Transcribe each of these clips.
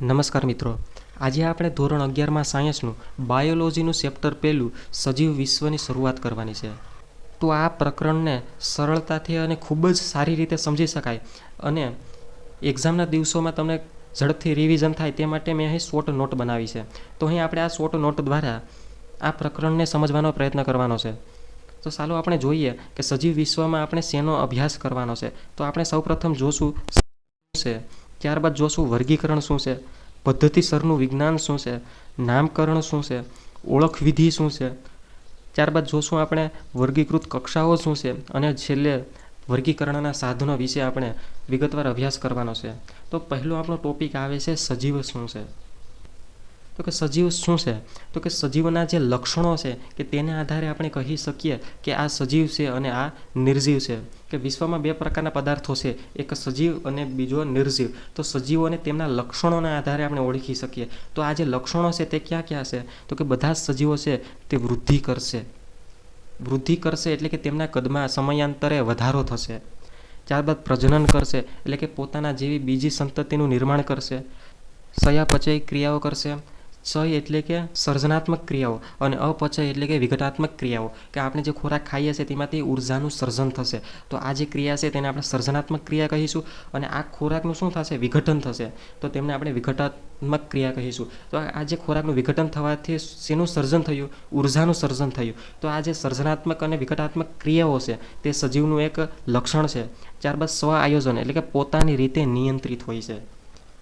નમસ્કાર મિત્રો, આજે આપણે ધોરણ 11માં સાયન્સનું બાયોલોજીનું ચેપ્ટર પહેલું સજીવ વિશ્વની શરૂઆત કરવાની છે. તો આ પ્રકરણને સરળતાથી અને ખૂબ જ સારી રીતે સમજી શકાય અને એક્ઝામના દિવસોમાં તમને ઝડપથી રિવિઝન થાય તે માટે મેં અહીં શોર્ટ નોટ બનાવી છે. તો અહીં આપણે આ શોર્ટ નોટ દ્વારા આ પ્રકરણને સમજવાનો પ્રયત્ન કરવાનો છે. તો ચાલો આપણે જોઈએ કે સજીવ વિશ્વમાં આપણે શેનો અભ્યાસ કરવાનો છે. તો આપણે સૌપ્રથમ જોશું છે, ત્યારબાદ જોશું વર્ગીકરણ શું છે, પદ્ધતિસરનું વિજ્ઞાન શું છે, નામકરણ શું છે, ઓળખ વિધિ શું છે, ત્યારબાદ જોશું આપણે વર્ગીકૃત કક્ષાઓ શું છે અને છેલ્લે વર્ગીકરણના સાધનો વિશે આપણે વિગતવાર અભ્યાસ કરવાનો છે. તો પહેલો આપણો ટોપિક આવે છે સજીવ શું છે. તો કે સજીવ શું છે? તો કે સજીવના જે લક્ષણો છે કે તેને આધારે આપણે કહી શકીએ કે આ સજીવ છે અને આ નિર્જીવ છે. કે વિશ્વમાં બે પ્રકારના પદાર્થો છે, એક સજીવ અને બીજો નિર્જીવ. તો સજીવોને તેમના લક્ષણોના આધારે આપણે ઓળખી શકીએ. તો આ જે લક્ષણો છે તે ક્યાં ક્યાં છે? તો કે બધા જ સજીવો છે તે વૃદ્ધિ કરશે. વૃદ્ધિ કરશે એટલે કે તેમના કદમાં સમયાંતરે વધારો થશે. ત્યારબાદ પ્રજનન કરશે એટલે કે પોતાના જેવી બીજી સંતતિનું નિર્માણ કરશે. ચયાપચય ક્રિયાઓ કરશે. ચય એટલે કે સર્જનાત્મક ક્રિયાઓ અને અપચય એટલે કે વિઘટાત્મક ક્રિયાઓ. કે આપણે જે ખોરાક ખાઈએ છીએ તેમાંથી ઉર્જાનું સર્જન થશે. તો આ જે ક્રિયા છે તેને આપણે સર્જનાત્મક ક્રિયા કહીશું અને આ ખોરાકનું શું થશે? વિઘટન થશે. તો તેમને આપણે વિઘટાત્મક ક્રિયા કહીશું. તો આ જે ખોરાકનું વિઘટન થવાથી શેનું સર્જન થયું? ઉર્જાનું સર્જન થયું. તો આ જે સર્જનાત્મક અને વિઘટાત્મક ક્રિયાઓ છે તે સજીવનું એક લક્ષણ છે. ત્યારબાદ સ્વ આયોજન એટલે કે પોતાની રીતે નિયંત્રિત હોય છે.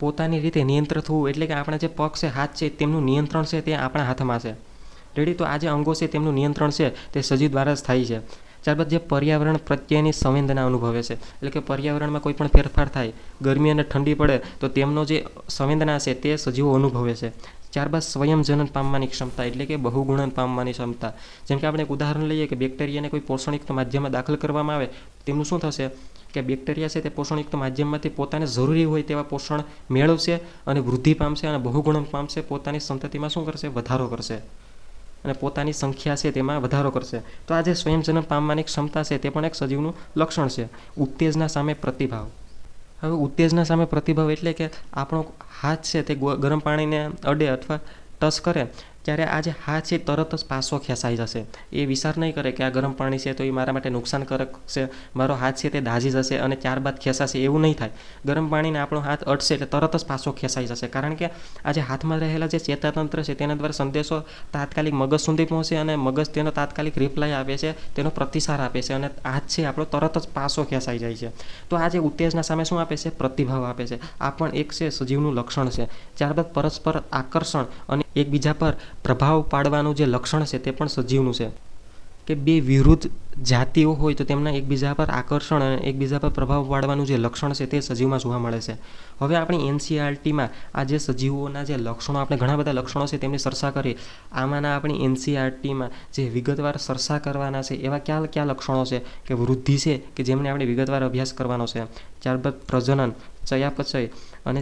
પોતાની રીતે નિયંત્રિત હોવું એટલે કે આપણા જે પગ છે, હાથ છે, તેમનું નિયંત્રણ છે તે આપણા હાથમાં છે. રેડી? તો આ જે અંગો છે તેમનું નિયંત્રણ છે તે સજીવ દ્વારા જ થાય છે. ત્યારબાદ જે પર્યાવરણ પ્રત્યેની સંવેદના અનુભવે છે એટલે કે પર્યાવરણમાં કોઈ પણ ફેરફાર થાય, ગરમી અને ઠંડી પડે તો તેમનો જે સંવેદના છે તે સજીવો અનુભવે છે. ત્યારબાદ સ્વયંજનન પામવાની ક્ષમતા એટલે કે બહુગુણન પામવાની ક્ષમતા. જેમ કે આપણે એક ઉદાહરણ લઈએ કે બેક્ટેરિયાને કોઈ પોષણયુક્ત માધ્યમમાં દાખલ કરવામાં આવે, તેમનું શું થશે કે બેક્ટેરિયા છે તે પોષણયુક્ત માધ્યમમાંથી પોતાને જરૂરી હોય તેવા પોષણ મેળવશે અને વૃદ્ધિ પામશે અને બહુગુણન પામશે. પોતાની સંતતિમાં શું કરશે? વધારો કરશે અને પોતાની સંખ્યા છે તેમાં વધારો કરશે. તો આ જે સ્વયંજનન પામવાની ક્ષમતા છે તે પણ એક સજીવનું લક્ષણ છે. ઉત્તેજના સામે પ્રતિભાવ. હવે ઉત્તેજના સામે પ્રતિભાવ એટલે કે આપણો હાથ છે તે ગરમ પાણીને અડે અથવા ટચ કરે ત્યારે આ જે હાથ છે તરત જ પાસો ખેંચાઈ જશે. એ વિચાર નહીં કરે કે આ ગરમ પાણી છે તો એ મારા માટે નુકસાનકારક છે, મારો હાથ છે તે દાઝી જશે અને ત્યારબાદ ખેંચાશે, એવું નહીં થાય. ગરમ પાણીને આપણો હાથ અડશે એટલે તરત જ પાસો ખેંચાઈ જશે. કારણ કે આ જે હાથમાં રહેલા જે ચેતાતંત્ર છે તેના દ્વારા સંદેશો તાત્કાલિક મગજ સુધી પહોંચે અને મગજ તેનો તાત્કાલિક રિપ્લાય આપે છે, તેનો પ્રતિસાદ આપે છે અને હાથ છે આપણો તરત જ પાસો ખેંચાઈ જાય છે. તો આ જે ઉત્તેજના સામે શું આપે છે? પ્રતિભાવ આપે છે. આ પણ એક છે સજીવનું લક્ષણ છે. ત્યારબાદ પરસ્પર આકર્ષણ અને એકબીજા પર પ્રભાવ પાડવાનું જે લક્ષણ છે તે પણ સજીવનું છે. કે બે વિરુદ્ધ જાતિઓ હોય તો તેમના એકબીજા પર આકર્ષણ અને એકબીજા પર પ્રભાવ પાડવાનું જે લક્ષણ છે તે સજીવમાં જોવા મળે છે. હવે આપણી એનસીઈઆરટીમાં આ જે સજીવોના જે લક્ષણો, આપણે ઘણા બધા લક્ષણો છે તેમની ચર્ચા કરી. આમાંના આપણી એનસીઈઆરટીમાં જે વિગતવાર ચર્ચા કરવાના છે એવા કયા કયા લક્ષણો છે? કે વૃદ્ધિ છે કે જેમને આપણે વિગતવાર અભ્યાસ કરવાનો છે. ત્યારબાદ પ્રજનન, ચયાપચય અને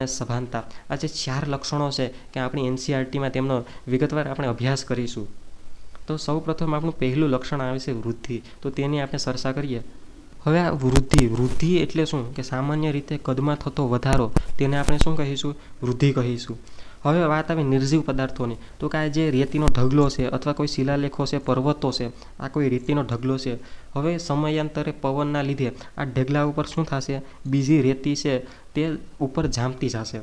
સભાનતા. આ જે 4 લક્ષણો છે કે આપણી એનસીઈઆરટીમાં તેમનો વિગતવાર આપણે અભ્યાસ કરીશું. તો સૌપ્રથમ આપણું પહેલું લક્ષણ આવે છે વૃદ્ધિ. તો તેની આપણે ચર્ચા કરીએ. હવે આ વૃદ્ધિ એટલે શું? કે સામાન્ય રીતે કદમાં થતો વધારો, તેને આપણે શું કહીશું? વૃદ્ધિ કહીશું. હવે વાત આવે નિર્જીવ પદાર્થોની. તો કે આ જે રેતીનો ઢગલો છે અથવા કોઈ શિલાલેખો છે, પર્વતો છે, આ કોઈ રેતીનો ઢગલો છે. હવે સમયાંતરે પવનના લીધે આ ઢગલા ઉપર શું થશે? બીજી રેતી છે તે ઉપર જામતી જશે.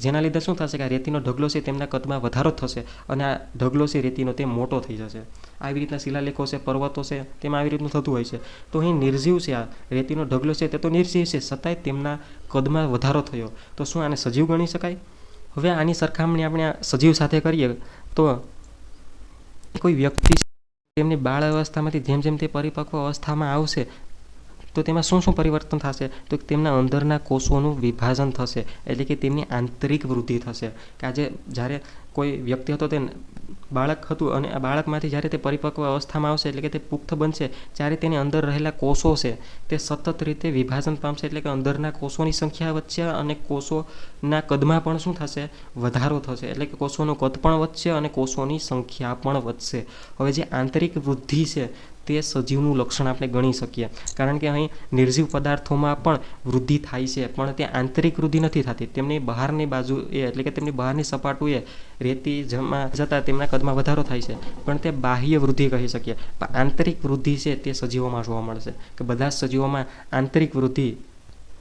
જેના લીધે શું થશે કે આ રેતીનો ઢગલો છે તેમના કદમાં વધારો થશે અને આ ઢગલો છે રેતીનો તે મોટો થઈ જશે. આવી રીતના શિલાલેખો છે, પર્વતો છે, તેમાં આવી રીતનું થતું હોય છે. તો અહીં નિર્જીવ છે, આ રેતીનો ઢગલો છે તે તો નિર્જીવ છે, છતાંય તેમના કદમાં વધારો થયો. તો શું આને સજીવ ગણી શકાય? હવે આની સરખામણી આપણે આ સજીવ સાથે કરીએ તો કોઈ વ્યક્તિ તેમની બાળ અવસ્થામાંથી જેમ જેમ તે પરિપક્વ અવસ્થામાં આવશે તો તેમાં શું શું પરિવર્તન થશે? તો તેમના અંદરના કોષોનું વિભાજન થશે એટલે કે તેમની આંતરિક વૃદ્ધિ થશે. કે આજે જ્યારે કોઈ વ્યક્તિ હતો તે બાળક હતું અને આ બાળકમાંથી જ્યારે તે પરિપક્વ અવસ્થામાં આવશે એટલે કે તે પુખ્ત બનશે ત્યારે તેની અંદર રહેલા કોષો છે તે સતત રીતે વિભાજન પામશે. એટલે કે અંદરના કોષોની સંખ્યા વધશે અને કોષોના કદમાં પણ શું થશે? વધારો થશે. એટલે કે કોષોનું કદ પણ વધશે અને કોષોની સંખ્યા પણ વધશે. હવે જે આંતરિક વૃદ્ધિ છે તે સજીવનું લક્ષણ આપણે ગણી શકીએ. કારણ કે અહીં નિર્જીવ પદાર્થોમાં પણ વૃદ્ધિ થાય છે, પણ તે આંતરિક વૃદ્ધિ નથી થતી. તેમની બહારની બાજુ એટલે કે તેમની બહારની સપાટીએ રેતી જમા જતાં તેમના કદમાં વધારો થાય છે, પણ તે બાહ્ય વૃદ્ધિ કહી શકીએ. પણ આંતરિક વૃદ્ધિ છે તે સજીવોમાં જોવા મળશે, કે બધા જ સજીવોમાં આંતરિક વૃદ્ધિ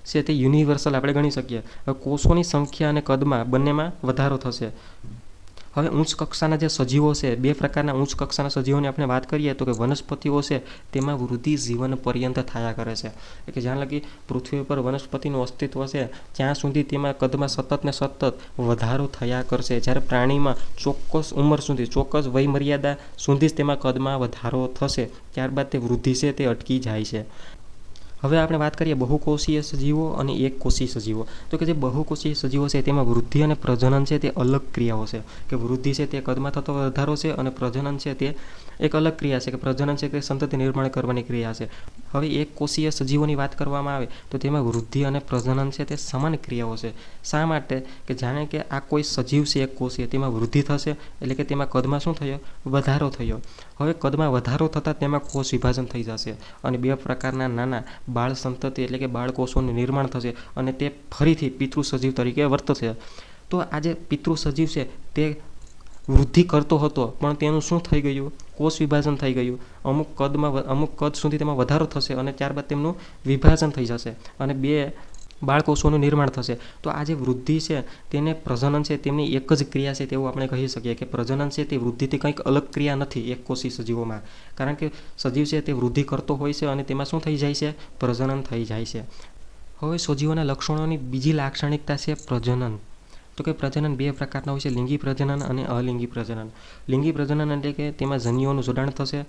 છે તે યુનિવર્સલ આપણે ગણી શકીએ. હવે કોષોની સંખ્યા અને કદમાં બંનેમાં વધારો થશે. હવે ઉચ્ચ કક્ષાના જે સજીવો છે, બે પ્રકારના ઉચ્ચ કક્ષાના સજીવોની આપણે વાત કરીએ તો કે વનસ્પતિઓ છે તેમાં વૃદ્ધિ જીવન પર્યંત થયા કરે છે. કે જ્યાં લગી પૃથ્વી પર વનસ્પતિનું અસ્તિત્વ છે ત્યાં સુધી તેમાં કદમાં સતત ને સતત વધારો થયા કરશે. જ્યારે પ્રાણીમાં ચોક્કસ ઉંમર સુધી, ચોક્કસ વય મર્યાદા સુધી જ તેમાં કદમાં વધારો થશે, ત્યારબાદ તે વૃદ્ધિ છે તે અટકી જાય છે. હવે આપણે વાત કરીએ બહુકોષીય સજીવો અને એકકોષી સજીવો. તો કે જે બહુકોષીય સજીવો છે તેમાં વૃદ્ધિ અને પ્રજનન છે તે અલગ ક્રિયાઓ છે. કે વૃદ્ધિ છે તે કદમાં થતો વધારો છે અને પ્રજનન છે તે એક અલગ ક્રિયા છે. કે પ્રજનન છે તે સંતતિ નિર્માણ કરવાની ક્રિયા છે. હવે એકકોષીય સજીવોની વાત કરવામાં આવે તો તેમાં વૃદ્ધિ અને પ્રજનન છે તે સમાન ક્રિયાઓ છે. શા માટે? કે જાણે કે આ કોઈ સજીવ છે એકકોષીય, તેમાં વૃદ્ધિ થશે એટલે કે તેમાં કદમાં શું થયો? વધારો થયો. હવે કદમાં વધારો થતાં તેમાં કોષ વિભાજન થઈ જશે અને બે પ્રકારના નાના બાળ સંતતિ એટલે કે બાળકોષોનું નિર્માણ થશે અને તે ફરીથી પિતૃ સજીવ તરીકે વર્તશે. તો આ જે પિતૃ સજીવ છે તે વૃદ્ધિ કરતો હતો, પણ તેનું શું થઈ ગયું? કોષ વિભાજન થઈ ગયું. અમુક કદ સુધી તેમાં વધારો થશે અને ત્યારબાદ તેમનું વિભાજન થઈ જશે અને બે બાળકોષોનું નિર્માણ થશે. તો આ જે વૃદ્ધિ છે તેને પ્રજનન છે તેમની એક જ ક્રિયા છે તેવું આપણે કહી શકીએ. કે પ્રજનન છે તે વૃદ્ધિથી કંઈક અલગ ક્રિયા નથી એકકોષી સજીવોમાં. કારણ કે સજીવ છે તે વૃદ્ધિ કરતો હોય છે અને તેમાં શું થઈ જાય છે? પ્રજનન થઈ જાય છે. હવે સજીવોના લક્ષણોની બીજી લાક્ષણિકતા છે પ્રજનન. તો કે પ્રજનન બે પ્રકારના હોય છે, લિંગી પ્રજનન અને અલિંગી પ્રજનન. લિંગી પ્રજનન એટલે કે તેમાં જન્યુઓનું જોડાણ થશે,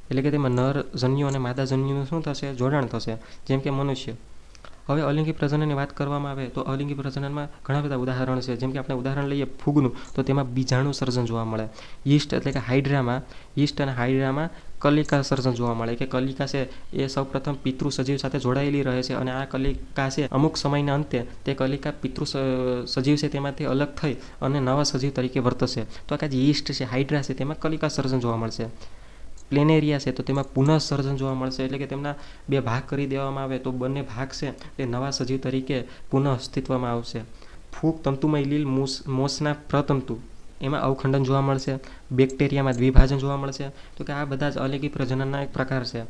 એટલે કે તેમાં નર જન્યુ અને માદા જન્યુનું શું થશે? જોડાણ થશે, જેમ કે મનુષ્ય. હવે અલિંગી પ્રજનનની વાત કરવામાં આવે તો અલિંગી પ્રજનનમાં ઘણા બધા ઉદાહરણ છે. જેમ કે આપણે ઉદાહરણ લઈએ ફૂગનું, તો તેમાં બીજાણુ સર્જન જોવા મળે. યીસ્ટ એટલે કે યીસ્ટ અને હાઇડ્રામાં કલિકા સર્જન જોવા મળે. કે કલિકા છે એ સૌપ્રથમ પિતૃ સજીવ સાથે જોડાયેલી રહે છે અને આ કલિકા છે અમુક સમયના અંતે તે કલિકા પિતૃ સજીવ છે તેમાંથી અલગ થઈ અને નવા સજીવ તરીકે વર્તશે. તો આ જે યીસ્ટ છે, હાઇડ્રા છે, તેમાં કલિકા સર્જન જોવા મળશે. પ્લેનેરિયા છે તો તેમાં પુનઃસર્જન જોવા મળશે, એટલે કે તેમના બે ભાગ કરી દેવામાં આવે તો બંને ભાગ છે તે નવા સજીવ તરીકે પુનઃ અસ્તિત્વમાં આવશે. ફૂગ તંતુમય લીલ મોસના પ્રતંતુ એમાં અવખંડન જોવા મળશે. બેક્ટેરિયામાં દ્વિભાજન જોવા મળશે. તો કે આ બધા જ અલિંગી પ્રજનનના એક પ્રકાર છે.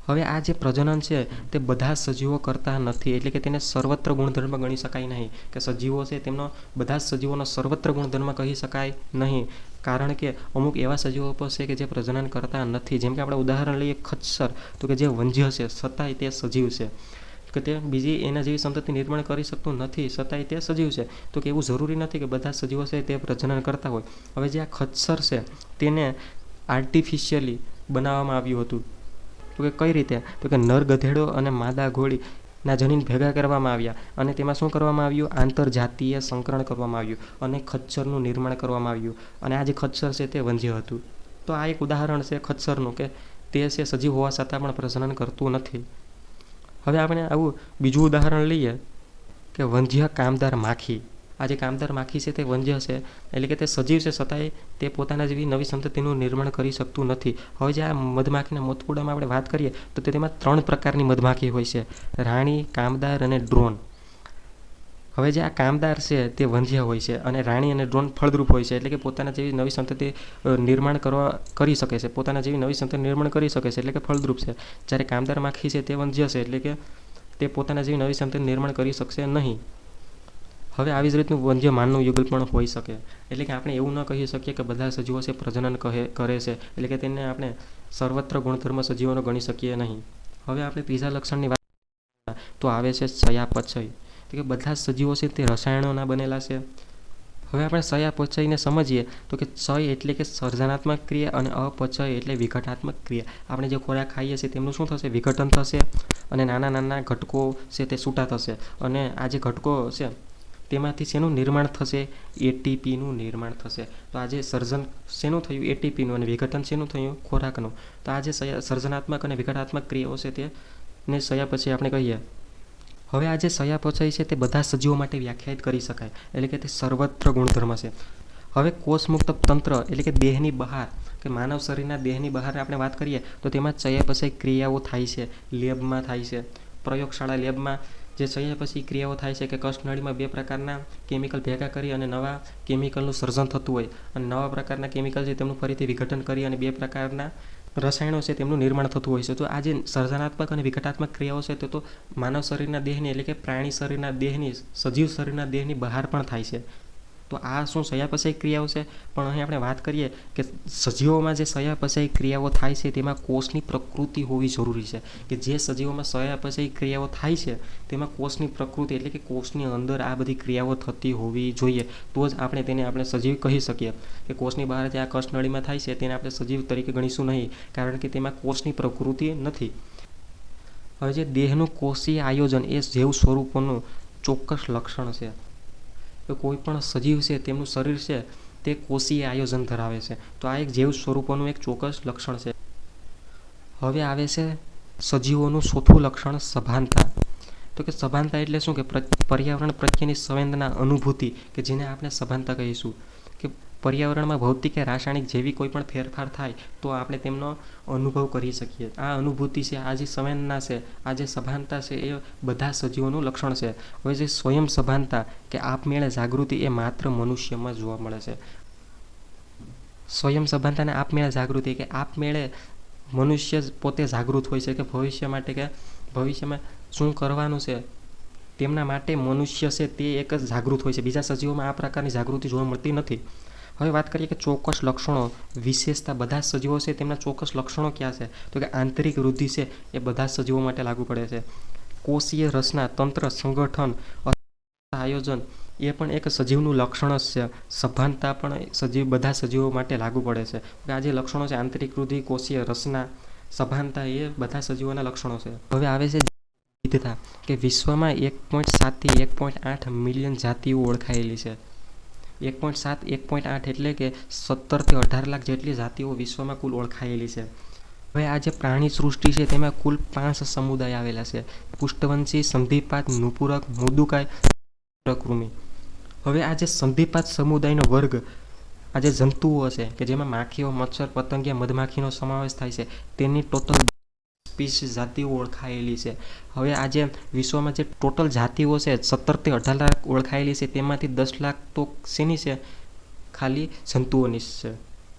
હવે આ જે પ્રજનન છે તે બધા સજીવો કરતા નથી, એટલે કે તેને સર્વત્ર ગુણધર્મ ગણી શકાય નહીં. કે સજીવો છે તેમનો બધા જ સજીવોનો સર્વત્ર ગુણધર્મ કહી શકાય નહીં. કારણ કે અમુક એવા સજીવો પણ છે કે જે પ્રજનન કરતા નથી. જેમ કે આપણે ઉદાહરણ લઈએ ખચ્ચર, તો કે જે વંજ્ય છે છતાંય તે સજીવ છે. કે તે બીજી એના જેવી સંતતિ નિર્માણ કરી શકતું નથી, છતાંય તે સજીવ છે. તો કે એવું જરૂરી નથી કે બધા સજીવો છે તે પ્રજનન કરતા હોય. હવે જે આ ખચ્ચર છે તેને આર્ટિફિશિયલી બનાવવામાં આવ્યું હતું. તો કે કઈ રીતે? તો કે નર ગધેડો અને માદા ઘોડીના જનીન ભેગા કરવામાં આવ્યા અને તેમાં શું કરવામાં આવ્યું? આંતરજાતીય સંકરણ કરવામાં આવ્યું અને ખચ્ચરનું નિર્માણ કરવામાં આવ્યું. અને આ જે ખચ્ચર છે તે વંજ્ય હતું. તો આ એક ઉદાહરણ છે ખચ્ચરનું, કે તે છે સજીવ હોવા છતાં પણ પ્રજનન કરતું નથી. હવે આપણે આવું બીજું ઉદાહરણ લઈએ કે વંજ્ય કામદાર માખી. આ જે કામદાર માખી છે તે વંજ્ય છે, એટલે કે તે સજીવ છે છતાંય તે પોતાના જેવી નવી સંતતિનું નિર્માણ કરી શકતું નથી. હવે જે આ મધમાખીના મોતપુડામાં આપણે વાત કરીએ તો તેમાં 3 પ્રકારની મધમાખી હોય છે: રાણી, કામદાર અને ડ્રોન. હવે જે આ કામદાર છે તે વંજ્ય હોય છે અને રાણી અને ડ્રોન ફળદ્રુપ હોય છે, એટલે કે પોતાના જેવી નવી સંતતિ નિર્માણ કરી શકે છે, પોતાના જેવી નવી સંતતિ નિર્માણ કરી શકે છે, એટલે કે ફળદ્રુપ છે. જ્યારે કામદાર માખી છે તે વંજ્ય છે, એટલે કે તે પોતાના જેવી નવી સંતતિ નિર્માણ કરી શકશે નહીં. હવે આવી જ રીતનું વંજ્ય માનવ યુગલ પણ હોઈ શકે. એટલે કે આપણે એવું ન કહી શકીએ કે બધા સજીવો છે પ્રજનન કરે છે, એટલે કે તેને આપણે સર્વત્ર ગુણધર્મ સજીવોનો ગણી શકીએ નહીં. હવે આપણે ત્રીજા લક્ષણની વાત તો આવે છે ચયાપચય. તો કે બધા સજીવો છે તે રસાયણોના બનેલા છે. હવે આપણે ચયાપચયને સમજીએ તો કે ચય એટલે કે સર્જનાત્મક ક્રિયા અને અપચય એટલે વિઘટનાત્મક ક્રિયા. આપણે જે ખોરાક ખાઈએ છીએ તેમનું શું થશે? વિઘટન થશે અને નાના નાના ઘટકો છે તે છૂટા થશે અને આ જે ઘટકો છે તેમાંથી શેનું નિર્માણ થશે? એટીપીનું નિર્માણ થશે. તો આજે સર્જન શેનું થયું? એટીપીનું. અને વિઘટન શેનું થયું? ખોરાકનું. તો આ જે સર્જનાત્મક અને વિઘટનાત્મક ક્રિયાઓ છે તેને ચયાપચય આપણે કહીએ. હવે આ જે ચયાપચય છે તે બધા સજીવો માટે વ્યાખ્યાયિત કરી શકાય, એટલે કે તે સર્વત્ર ગુણધર્મ છે. હવે કોષમુક્ત તંત્ર એટલે કે દેહની બહાર કે માનવ શરીરના દેહની બહાર આપણે વાત કરીએ તો તેમાં ચયાપચય ક્રિયાઓ થાય છે, લેબમાં થાય છે. પ્રયોગશાળા લેબમાં જે ચયાપચય ક્રિયાઓ થાય છે કે કષ્ટનળીમાં 2 પ્રકારના કેમિકલ ભેગા કરી અને નવા કેમિકલનું સર્જન થતું હોય અને નવા પ્રકારના કેમિકલ છે તેમનું ફરીથી વિઘટન કરી અને 2 પ્રકારના રસાયણો છે તેમનું નિર્માણ થતું હોય છે. તો આ જે સર્જનાત્મક અને વિઘટનાત્મક ક્રિયાઓ છે તે તો માનવ શરીરના દેહની એટલે કે પ્રાણી શરીરના દેહની, સજીવ શરીરના દેહની બહાર પણ થાય છે. તો આ શું ચયાપચય ક્રિયાઓ છે? પણ અહીં આપણે વાત કરીએ કે સજીવોમાં જે ચયાપચય ક્રિયાઓ થાય છે તેમાં કોષની પ્રકૃતિ હોવી જરૂરી છે. કે જે સજીવોમાં ચયાપચય ક્રિયાઓ થાય છે તેમાં કોષની પ્રકૃતિ એટલે કે કોષની અંદર આ બધી ક્રિયાઓ થતી હોવી જોઈએ. તો જ આપણે સજીવ કહી શકીએ. કે કોષની બહાર જે આ કષ્ટનળીમાં થાય છે તેને આપણે સજીવ તરીકે ગણીશું નહીં, કારણ કે તેમાં કોષની પ્રકૃતિ નથી. હવે જે દેહનું કોષીય આયોજન એ જૈવ સ્વરૂપોનું ચોક્કસ લક્ષણ છે. તો કોઈ પણ સજીવ છે તેમનું શરીર છે તે કોષીય આયોજન ધરાવે છે. તો આ એક જૈવ સ્વરૂપોનું એક ચોક્કસ લક્ષણ છે. હવે આવે છે સજીવોનું ચોથું લક્ષણ, સભાનતા. તો કે સભાનતા એટલે શું? કે પર્યાવરણ પ્રત્યેની સંવેદના, અનુભૂતિ, કે જેને આપણે સભાનતા કહીશું. કે પર્યાવરણમાં ભૌતિક કે રાસાયણિક જેવી કોઈ પણ ફેરફાર થાય તો આપણે તેમનો અનુભવ કરી શકીએ. આ અનુભૂતિ છે, આ જે સંવેદના છે, આ જે સભાનતા છે એ બધા સજીવોનું લક્ષણ છે. હવે જે સ્વયં સભાનતા કે આપમેળે જાગૃતિ એ માત્ર મનુષ્યમાં જોવા મળે છે. સ્વયં સભાનતા અને આપમેળે જાગૃતિ કે આપમેળે મનુષ્ય પોતે જાગૃત હોય છે કે ભવિષ્ય માટે કે ભવિષ્યમાં શું કરવાનું છે તેમના માટે મનુષ્ય છે તે એક જ જાગૃત હોય છે. બીજા સજીવોમાં આ પ્રકારની જાગૃતિ જોવા મળતી નથી. હવે વાત કરીએ કે ચોક્કસ લક્ષણો, વિશેષતા. બધા સજીવો છે તેમના ચોક્કસ લક્ષણો ક્યાં છે? તો કે આંતરિક વૃદ્ધિ છે એ બધા સજીવો માટે લાગુ પડે છે. કોષીય રચના, તંત્ર, સંગઠન, આયોજન એ પણ એક સજીવનું લક્ષણ જ છે. સભાનતા પણ બધા સજીવો માટે લાગુ પડે છે. આ જે લક્ષણો છે, આંતરિક વૃદ્ધિ, કોષીય રચના, સભાનતા, એ બધા સજીવોના લક્ષણો છે. હવે આવે છે વિવિધતા. કે વિશ્વમાં 1.7 થી 1.8 મિલિયન જાતિઓ ઓળખાયેલી છે. 1.7, 1.8 એટલે કે 17 થી 18 લાખ જેટલી જાતિઓ વિશ્વમાં કુલ ઓળખાયેલી છે. હવે આ જે પ્રાણી સૃષ્ટિ છે તેમાં કુલ 5 સમુદાય આવેલા છે: પુષ્ટવંશી, સંધિપાત, નુપુરક, મૃદુકાય, કૃમિ. હવે આ જે સંધિપાત સમુદાયનો વર્ગ, આ જે જંતુઓ છે કે જેમાં માખીઓ, મચ્છર, પતંગિયા, મધમાખીનો સમાવેશ થાય છે, તેની ટોટલ સ્પીસીસ જાતિઓ ઓળખાયેલી છે. હવે આ જે વિશ્વમાં જે ટોટલ જાતિઓ છે 17 થી 18 લાખ ઓળખાયેલી છે તેમાંથી 10 લાખ તો શેની છે? ખાલી જંતુઓની છે.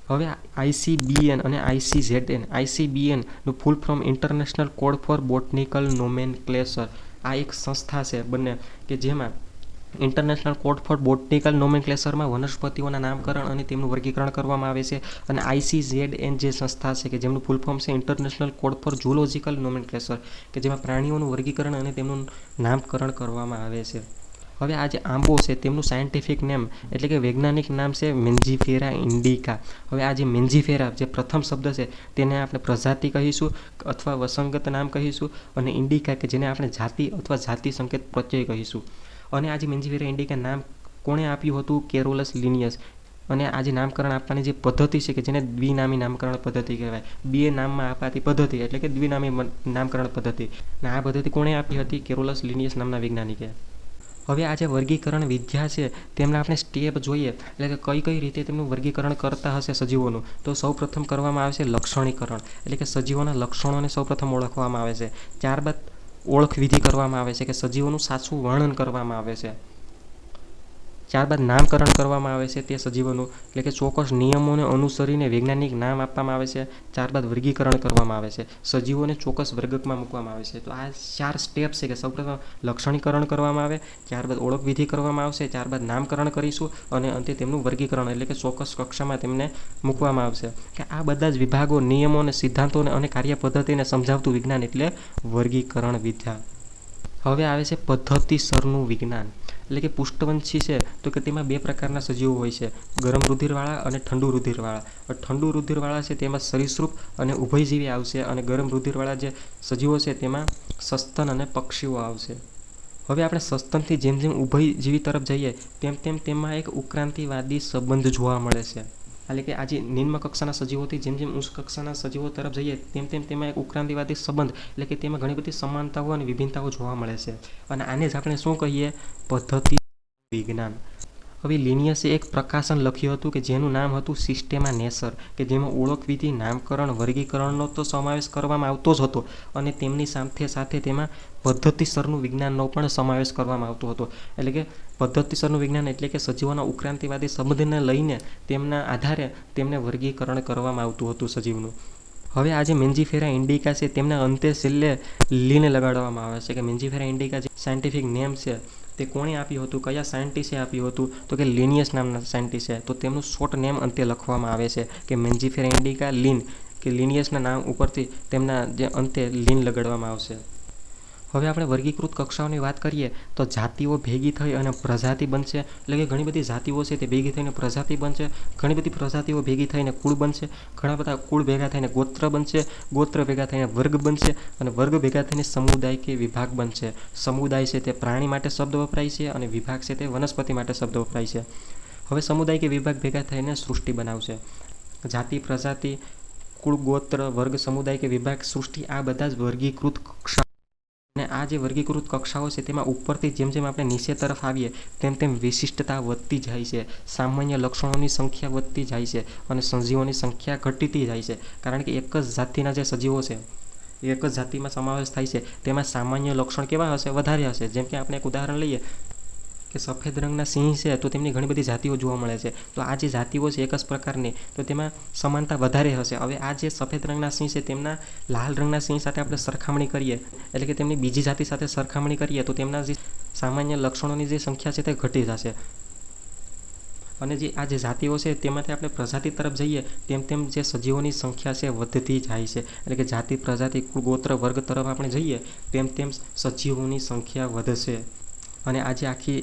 હવે ICBN અને ICZN. ICBNનું full form international code for botanical nomenclature. આ એક સંસ્થા છે બંને કે જેમાં ઇન્ટરનેશનલ કોડ ફોર બોટનિકલ નોમેનક્લેચરમાં વનસ્પતિઓના નામકરણ અને તેમનું વર્ગીકરણ કરવામાં આવે છે. અને ICZN જે સંસ્થા છે કે જેમનું ફૂલ ફોર્મ છે international code four zoological nomenclature, કે જેમાં પ્રાણીઓનું વર્ગીકરણ અને તેમનું નામકરણ કરવામાં આવે છે. હવે આ જે આંબો છે તેમનું સાયન્ટિફિક નેમ એટલે કે વૈજ્ઞાનિક નામ છે મેન્જીફેરા ઇન્ડિકા. હવે આ જે મેન્જીફેરા જે પ્રથમ શબ્દ છે તેને આપણે પ્રજાતિ કહીશું અથવા વસંગત નામ કહીશું, અને ઇન્ડિકા કે જેને આપણે જાતિ અથવા જાતિ સંકેત પ્રત્યય કહીશું. અને આ જે મેન્જીફેરા ઇન્ડિકા નામ કોણે આપ્યું હતું? Carolus Linnaeus. અને આ જે નામકરણ આપવાની જે પદ્ધતિ છે કે જેને દ્વિનામી નામકરણ પદ્ધતિ કહેવાય. બે નામમાં અપાતી પદ્ધતિ એટલે કે દ્વિનામી નામકરણ પદ્ધતિ. અને આ પદ્ધતિ કોણે આપી હતી? કેરોલસ લિનિયસ નામના વૈજ્ઞાનિકે. હવે આ જે વર્ગીકરણ વિદ્યા છે તેમના આપણે સ્ટેપ જોઈએ એટલે કે કઈ રીતે તેમનું વર્ગીકરણ કરતા હશે સજીવોનું. તો સૌપ્રથમ કરવામાં આવે છે લક્ષણીકરણ એટલે કે સજીવોના લક્ષણોને સૌપ્રથમ ઓળખવામાં આવે છે. ત્યારબાદ ઓળખ વિધિ કરવામાં આવે છે કે સજીવોનું સાચું વર્ણન કરવામાં આવે છે. ત્યારબાદ નામકરણ કરવામાં આવે છે તે સજીવોનું એટલે કે ચોક્કસ નિયમોને અનુસરીને વૈજ્ઞાનિક નામ આપવામાં આવે છે. ત્યારબાદ વર્ગીકરણ કરવામાં આવે છે, સજીવોને ચોક્કસ વર્ગમાં મૂકવામાં આવે છે. તો આ 4 સ્ટેપ છે કે સૌપ્રથમ લક્ષણીકરણ કરવામાં આવે, ત્યારબાદ ઓળખ વિધિ કરવામાં આવશે, ત્યારબાદ નામકરણ કરીશું અને અંતે તેમનું વર્ગીકરણ એટલે કે ચોક્કસ કક્ષામાં તેમને મૂકવામાં આવશે. કે આ બધા જ વિભાગો, નિયમો અને સિદ્ધાંતોને અને કાર્ય પદ્ધતિને સમજાવતું વિજ્ઞાન એટલે વર્ગીકરણ વિદ્યા. હવે આવે છે પદ્ધતિસરનું વિજ્ઞાન એટલે કે પુષ્ટવંશી છે તો કે તેમાં 2 પ્રકારના સજીવો હોય છે: ગરમ રુધિરવાળા અને ઠંડુ રુધિરવાળા. ઠંડુ રુધિરવાળા છે તેમાં સરીસૃપ અને ઉભયજીવી આવશે, અને ગરમ રુધિરવાળા જે સજીવો છે તેમાં સસ્તન અને પક્ષીઓ આવશે. હવે આપણે સસ્તનથી જેમ જેમ ઉભયજીવી તરફ જઈએ તેમ તેમ તેમાં એક ઉત્ક્રાંતિવાદી સંબંધ જોવા મળે છે. એટલે કે આજે નિમ્ન કક્ષાના સજીવોથી જેમ જેમ ઉચ્ચ કક્ષાના સજીવો તરફ જઈએ તેમ તેમ તેમાં એક ઉત્ક્રાંતિવાદી સંબંધ એટલે કે તેમાં ઘણી બધી સમાનતાઓ અને વિભિન્નતાઓ જોવા મળે છે. અને આને જ આપણે શું કહીએ? પદ્ધતિ વિજ્ઞાન. હવે લિનિયસે એક પ્રકાશન લખ્યું હતું કે જેનું નામ હતું સિસ્ટેમા નેસર, કે જેમાં ઓળખવિધિ, નામકરણ, વર્ગીકરણનો તો સમાવેશ કરવામાં આવતો જ હતો અને તેમની સાથે સાથે તેમાં પદ્ધતિસરનું વિજ્ઞાનનો પણ સમાવેશ કરવામાં આવતો હતો. એટલે કે પદ્ધતિસરનું વિજ્ઞાન એટલે કે સજીવોના ઉત્ક્રાંતિવાદી સંબંધને લઈને તેમના આધારે તેમને વર્ગીકરણ કરવામાં આવતું હતું સજીવનું. હવે આ જે મેન્જીફેરા ઇન્ડિકા છે તેમના અંતે છેલ્લે લીન લગાડવામાં આવે છે કે મેન્જીફેરા ઇન્ડિકા જે સાયન્ટિફિક નેમ છે તે કોણે આપ્યું હતું, કયા સાયન્ટિસ્ટે આપ્યું હતું, તો કે લિનિયસ નામના સાયન્ટિસ્ટે. તો તેમનું શોર્ટ નેમ અંતે લખવામાં આવે છે કે મેન્જીફેરા ઇન્ડિકા લીન, કે લિનિયસના નામ ઉપરથી તેમના જે અંતે લીન લગાડવામાં આવશે. હવે આપણે વર્ગીકૃત કક્ષાઓની વાત કરીએ તો જાતિઓ ભેગી થઈ અને પ્રજાતિ બનશે. એટલે કે ઘણી બધી જાતિઓ છે તે ભેગી થઈને પ્રજાતિ બનશે, ઘણી બધી પ્રજાતિઓ ભેગી થઈને કુળ બનશે, ઘણા બધા કુળ ભેગા થઈને ગોત્ર બનશે, ગોત્ર ભેગા થઈને વર્ગ બનશે અને વર્ગ ભેગા થઈને સમુદાય કે વિભાગ બનશે. સમુદાય છે તે પ્રાણી માટે શબ્દ વપરાય છે અને વિભાગ છે તે વનસ્પતિ માટે શબ્દ વપરાય છે. હવે સમુદાય કે વિભાગ ભેગા થઈને સૃષ્ટિ બનાવશે. જાતિ, પ્રજાતિ, કુળ, ગોત્ર, વર્ગ, સમુદાય કે વિભાગ, સૃષ્ટિ આ બધા જ વર્ગીકૃત કક્ષા. અને આ જે વર્ગીકૃત કક્ષાઓ છે તેમાં ઉપરથી જેમ જેમ આપણે નીચે તરફ આવીએ તેમ તેમ વિશિષ્ટતા વધતી જાય છે, સામાન્ય લક્ષણોની સંખ્યા વધતી જાય છે અને સજીવોની સંખ્યા ઘટતી જાય છે. કારણ કે એક જ જાતિના જે સજીવો છે, એક જ જાતિમાં સમાવેશ થાય છે, તેમાં સામાન્ય લક્ષણ કેવા હશે, વધારે હશે. જેમ કે આપણે એક ઉદાહરણ લઈએ કે સફેદ રંગના સિંહ છે તો તેમની ઘણી બધી જાતિઓ જોવા મળે છે. તો આ જે જાતિઓ છે એક જ પ્રકારની, તો તેમાં સમાનતા વધારે હશે. હવે આ જે સફેદ રંગના સિંહ છે તેમના લાલ રંગના સિંહ સાથે આપણે સરખામણી કરીએ, એટલે કે તેમની બીજી જાતિ સાથે સરખામણી કરીએ તો તેમના જે સામાન્ય લક્ષણોની જે સંખ્યા છે તે ઘટી જશે. અને જે આ જે જાતિઓ છે તેમાંથી આપણે પ્રજાતિ તરફ જઈએ તેમ તેમ જે સજીવોની સંખ્યા છે વધતી જાય છે. એટલે કે જાતિ, પ્રજાતિ, કુળ, ગોત્ર, વર્ગ તરફ આપણે જઈએ તેમ તેમ સજીવોની સંખ્યા વધશે. અને આ જે આખી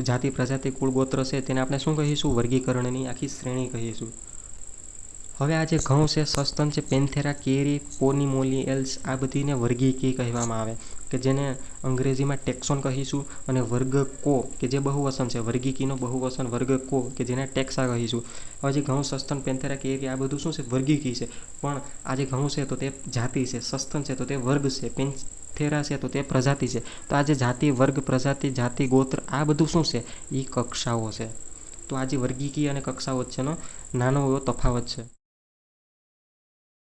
જાતિ, પ્રજાતિ, કુળ, ગોત્ર છે તેને આપણે શું કહીશું, વર્ગીકરણની આખી શ્રેણી કહીશું. હવે આ જે ઘઉં છે, સસ્તન છે, પેન્થેરા, કેરી, પોનીમોલિયેલ્સ આ બધીને વર્ગીકી કહેવામાં આવે, કે જેને અંગ્રેજીમાં ટેક્સોન કહીશું. અને વર્ગ કો કે જે બહુવચન છે, વર્ગીકીનો બહુવચન વર્ગ કો કે જેને ટેક્સા કહીશું. હવે જે ઘઉં, સસ્તન, પેન્થેરા, કેરી આ બધું શું છે, વર્ગીકી છે. પણ આ જે ઘઉં છે તો તે જાતિ છે, સસ્તન છે તો તે વર્ગ છે, પેન્થેરા છે તો તે પ્રજાતિ છે. તો આ જે જાતિ, વર્ગ, પ્રજાતિ, જાતિ, ગોત્ર આ બધું શું છે, એ કક્ષાઓ છે. તો આ જે વર્ગીકી અને કક્ષાઓ વચ્ચેનો નાનો એવો તફાવત છે.